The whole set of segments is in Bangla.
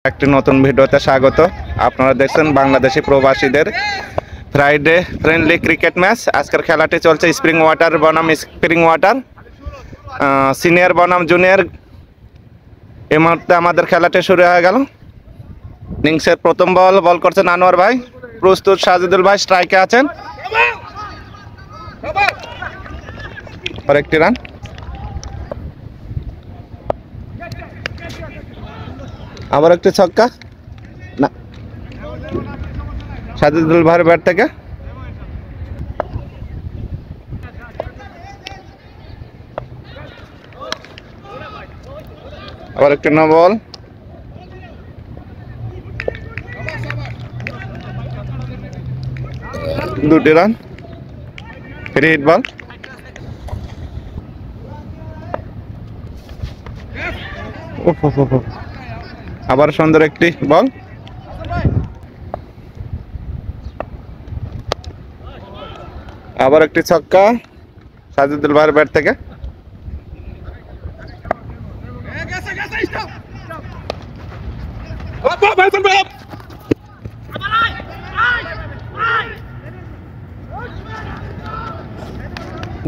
একটি নতুন ভিডিওতে স্বাগত। আপনারা দেখছেন বাংলাদেশি প্রবাসীদের ফ্রাইডে ফ্রেন্ডলি ক্রিকেট ম্যাচ। আজকের খেলাটি চলছে স্প্রিং ওয়াটার বনাম স্প্রিং ওয়াটার, সিনিয়র বনাম জুনিয়র। এই মুহূর্তে আমাদের খেলাটি শুরু হয়ে গেল। ইনিংসের প্রথম বল করছেন আনোয়ার ভাই, প্রস্তুত সাজিদুল ভাই, স্ট্রাইকে আছেন। আর একটি রান। আবার একটি ছক্কা, না, সাজিদুল ভাইয়ের ব্যাট থেকে। আবার একটি নো বল, দুটি রান, ফ্রি হিট বল। আবার সুন্দর একটি বল, আবার একটি ছক্কা সাজিদুল ভাইয়ের ব্যাট থেকে।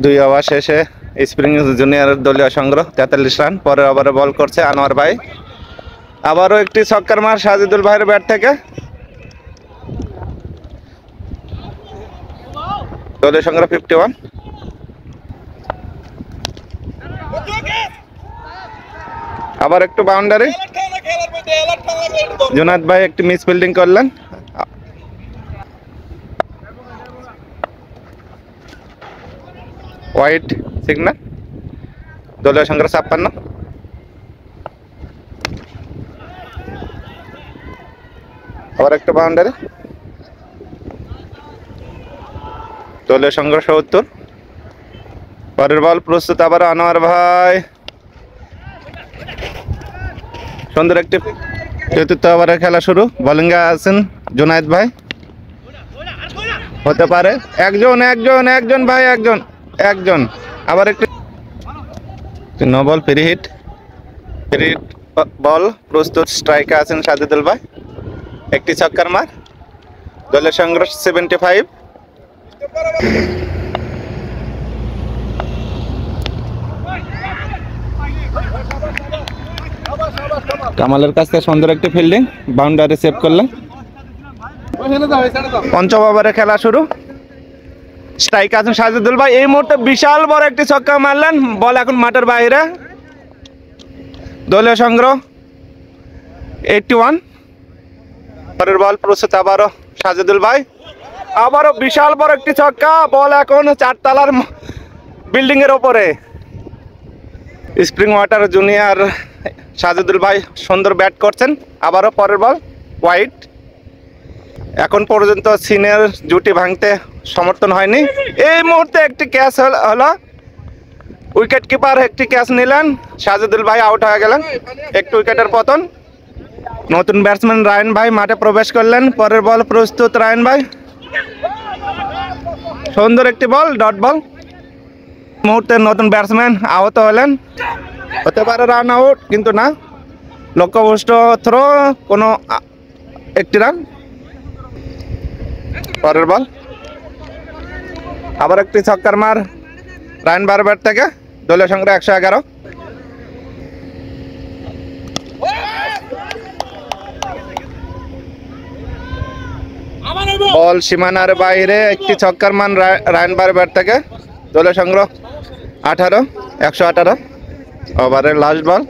দুই ওভার শেষে স্প্রিং জুনিয়র দলীয় সংগ্রহ 43 রান। পরের ওভারে বল করছে আনোয়ার ভাই, আবারও একটি ছক্কার মার সাজিদুল ভাইয়ের ব্যাট থেকে। দলীয় সংগ্রহ 51। আবার একটু বাউন্ডারি, জুনাদ ভাই একটি মিস ফিল্ডিং করলেন। White signal. দলীয় সংগ্রহ 56। আবার একটা বাউন্ডারি, দলীয় সংগ্রহ 70। পরের বল প্রস্তুত, আবার আনোয়ার ভাই, সুন্দর একটি চতুর্থ ওভারের খেলা শুরু। বোলিংয়ে আছেন জুনায়েদ ভাই, হতে পারে একজন ভাই, একজন। আবার একটি নো বল, ফ্রি হিট বল প্রস্তুত, স্ট্রাইকে আছেন সাজিদুল ভাই, একটি ছক্কার মার। দলের সংগ্রহ 75। কামালের কাছ থেকে সুন্দর একটি ফিল্ডিং, বাউন্ডারি সেভ করলেন। পঞ্চম ওভারে খেলা শুরু। স্ট্রাইকে আছেন সাজিদুল ভাই, এই মুহূর্তে বিশাল বড় একটি ছক্কা মারলেন। বল এখন মাঠের বাইরে। দলীয় সংগ্রহ 81। পরের বল প্রস্তুত, আবারও সাজিদুল ভাই, আবারও বিশাল বড় একটি ছক্কা। বল এখন 4 তলার বিল্ডিং এর ওপরে। স্প্রিং ওয়াটার জুনিয়র সাজিদুল ভাই সুন্দর ব্যাট করছেন। আবারও পরের বল হোয়াইট। এখন পর্যন্ত সিনিয়র জুটি ভাঙতে সমর্থন হয়নি। এই মুহূর্তে একটি ক্যাচ হলো, উইকেট কিপার একটি ক্যাচ নিলেন, সাজিদুল ভাই আউট হয়ে গেলেন। একটি উইকেটের পতন। নতুন ব্যাটসম্যান রায়ন ভাই মাঠে প্রবেশ করলেন। পরের বল প্রস্তুত, রায়ন ভাই, সুন্দর একটি বল, ডট বল। মুহূর্তে নতুন ব্যাটসম্যান আহত হলেন, হতে পারে রান আউট, কিন্তু না, লক্ষ্যভ্রষ্ট থ্রো, কোনো একটি রান। পরের বল আবার একটি ছক্কার মার রায়ন ভাইয়ের ব্যাট থেকে। দলীয় সংগ্রহ 111। বল সীমানার বাইরে, একটি ছক্কার মান রায়ন ভাইয়ের ব্যাট থেকে। দলীয় সংগ্রহ 18, 118। ওভারের লাস্ট বল,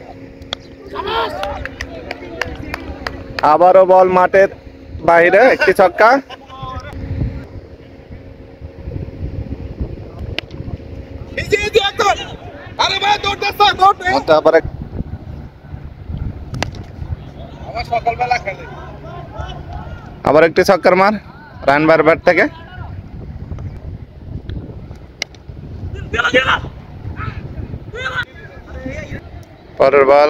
আবারও বল মাঠের বাইরে, একটি ছক্কা। আবার একটি ছক্কার মার রায়ন ভাইয়ের ব্যাট থেকে। পরের বল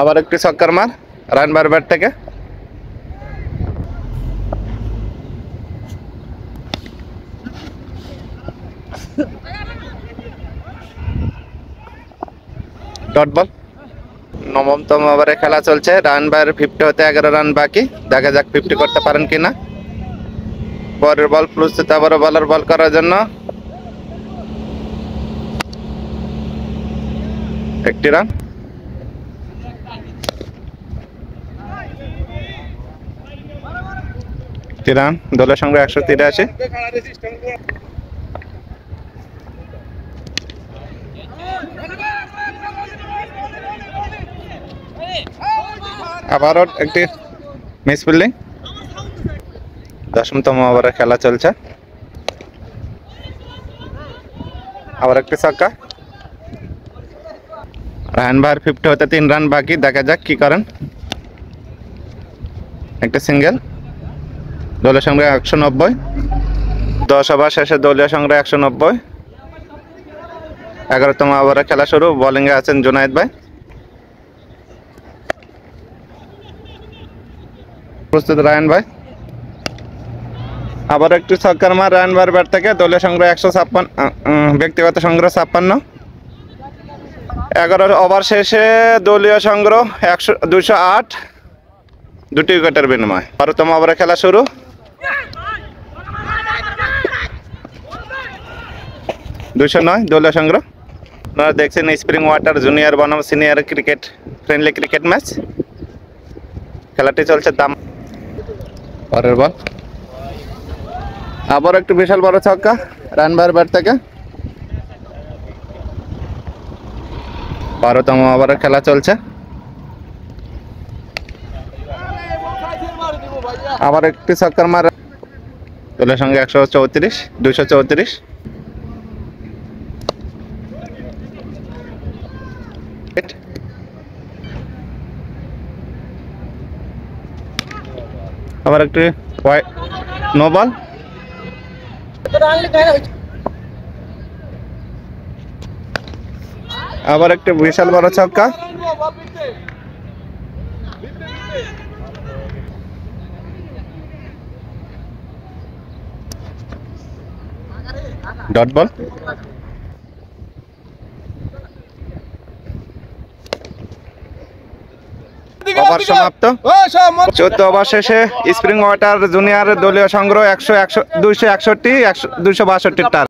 আবার একটি ছক্কার মার রায়ন ভাইয়ের ব্যাট থেকে। Dot ball. নবমতম ওভারে খেলা চলছে, রান বাইরে 50 হতে 11 রান বাকি, দেখা যাক 50 করতে পারেন কিনা। পরের বল প্রস্তুত আবারও বলার বল করার জন্য, একটি রান। একটি রান, দলের সঙ্গে 183। আবারও একটি মিস ফিল্ডিং। 10তম ওভারে খেলা চলছে, আবার একটি ছক্কা। রান বাহার 50 হতে 3 রান বাকি, দেখা যাক কি করেন। একটা সিঙ্গেল, দলের সঙ্গে 190। 10 ওভার শেষে দলীয় সংগ্রহ 190। 11তম ওভারে খেলা শুরু, বোলিংয়ে আছেন জুনায়েদ ভাই। প্রস্তুত রায়ন ভাই, আবার একটু ছক্কার মার রায়ন ভাইয়ের ব্যাট থেকে। দলীয় সংগ্রহ 156, ব্যক্তিগত সংগ্রহ 56। 11 ওভার শেষে দলীয় সংগ্রহ 208, 2টি উইকেটের বিনিময়। 12তম ওভারে খেলা শুরু, $209 দলীয় সংগ্রহ। আপনারা দেখছেন স্প্রিং ওয়াটার জুনিয়র বনাম senior cricket friendly cricket match, খেলাটি চলছে দাম। পরের বল, আবার একটু বিশাল বড় ছক্কা রান ভাইয়ের ব্যাট থেকে। 12তম ওভারে খেলা চলছে, আবার একটি ছক্কার মার, দলের সঙ্গে 134, 234। আবার একটি নো বল। আবার একটি বিশাল বড় ছক্কা, ডট বল। ওভার সমাপ্ত। 14 ওভার শেষে স্প্রিং ওয়াটার জুনিয়র দলীয় সংগ্রহ 261, 262 টার্গেট।